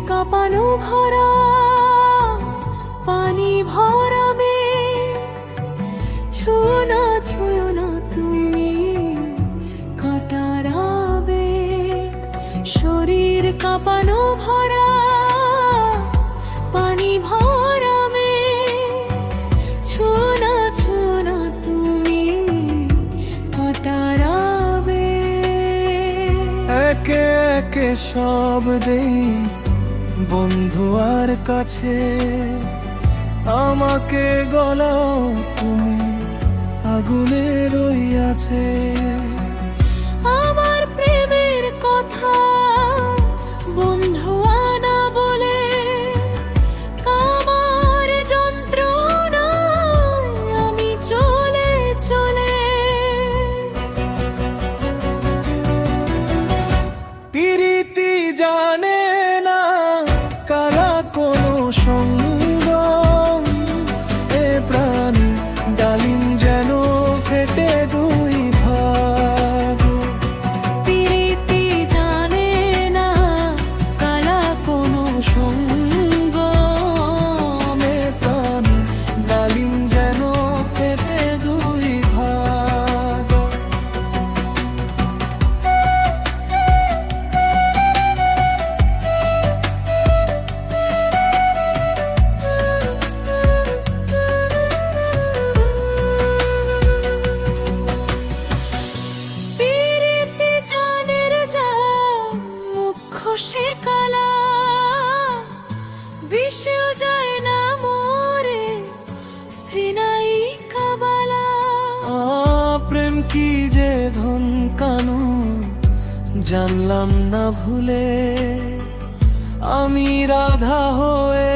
কাঁপানো ভরা পানি ভরা ছুঁয়ো না ছুঁয়ো না তুমি কাঁটার আবেগ। শরীর কাঁপানো ভরা পানি ভরা ছুঁয়ো না ছুঁয়ো না তুমি কাঁটার আবেগ। একে একে সব দেই বন্ধু আর কাছে, আমাকে গলাও তুমি আগুনের ওই আছে। আমার প্রেমের কথা বন্ধু আনা বলে, আমার যন্ত্রণা আমি চলে চলে। প্রীতি জানে না কারা কোনো সঙ্গ, এ প্রাণ ডালিম যেন ফেটে দুই ভাগ। প্রীতি জানে না কালা কোনো সঙ্গ, এ প্রাণ ডালিম যেন ফেটে দুই ভাগ। সে কালা বিষেও যায় না মোরে শ্রীনাই কাবালা। প্রেম কি যে ধন কানু জানলাম না ভুলে, আমি রাধা হয়ে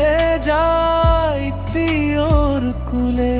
যাই তিওর কুলে।